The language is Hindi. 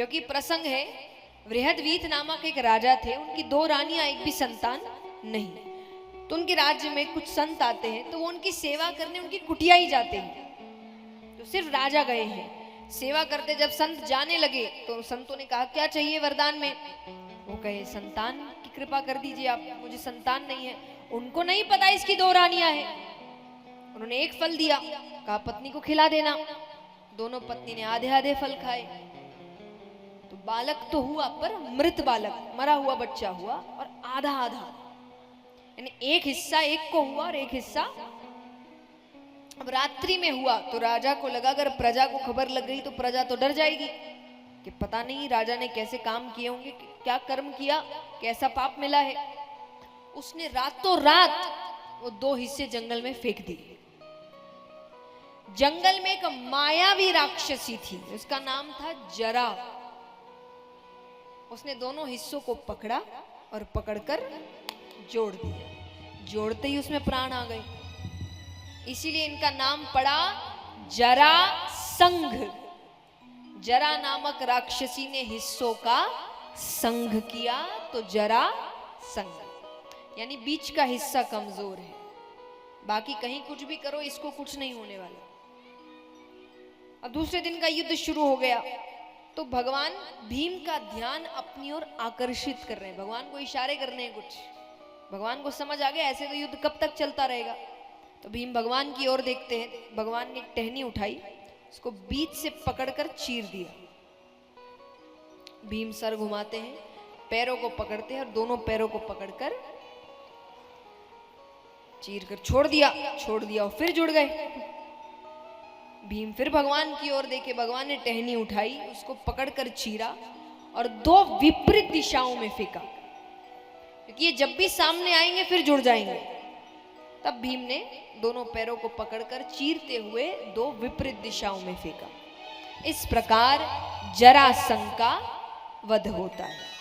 क्योंकि प्रसंग है, बृहदवीत नामक एक राजा थे, उनकी 2 रानियां, एक भी संतान नहीं। तो उनके राज्य में कुछ संत आते हैं, तो वो उनकी सेवा करने उनकी कुटिया ही जाते हैं। तो सिर्फ राजा गए हैं सेवा करते। जब संत जाने लगे तो संतों ने कहा क्या चाहिए वरदान में? वो कहे संतान की कृपा कर दीजिए आप, मुझे संतान नहीं है। उनको नहीं पता इसकी 2 रानियां हैं। उन्होंने एक फल दिया, कहा पत्नी को खिला देना। दोनों पत्नी ने आधे आधे फल खाए। तो बालक तो हुआ, पर मृत बालक, मरा हुआ बच्चा हुआ, और आधा आधा, यानी एक हिस्सा एक को हुआ और एक हिस्सा अब रात्रि में हुआ। तो राजा को लगा अगर प्रजा को खबर लग गई तो प्रजा तो डर जाएगी कि पता नहीं राजा ने कैसे काम किए होंगे, क्या कर्म किया, कैसा पाप मिला है। उसने रातों रात वो 2 हिस्से जंगल में फेंक दिए। जंगल में एक मायावी राक्षसी थी, उसका नाम था जरा। उसने दोनों हिस्सों को पकड़ा और पकड़कर जोड़ दिया। जोड़ते ही उसमें प्राण आ गए, इसीलिए इनका नाम पड़ा जरा संघ। जरा नामक राक्षसी ने हिस्सों का संघ किया, तो जरा संघ, यानी बीच का हिस्सा कमजोर है, बाकी कहीं कुछ भी करो इसको कुछ नहीं होने वाला। अब दूसरे दिन का युद्ध शुरू हो गया। तो भगवान भीम का ध्यान अपनी ओर आकर्षित कर रहे हैं, भगवान को इशारे कर रहे हैं कुछ। भगवान को समझ आ गया ऐसे तो युद्ध कब तक चलता रहेगा। तो भीम भगवान की ओर देखते हैं। भगवान ने टहनी उठाई, उसको बीच से पकड़कर चीर दिया। भीम सर घुमाते हैं, पैरों को पकड़ते हैं और दोनों पैरों को पकड़कर चीर कर छोड़ दिया और फिर जुड़ गए। भीम फिर भगवान की ओर देखे, भगवान ने टहनी उठाई, उसको पकड़कर चीरा और 2 विपरीत दिशाओं में फेंका, क्योंकि ये जब भी सामने आएंगे फिर जुड़ जाएंगे। तब भीम ने दोनों पैरों को पकड़कर चीरते हुए 2 विपरीत दिशाओं में फेंका। इस प्रकार जरासंध का वध होता है।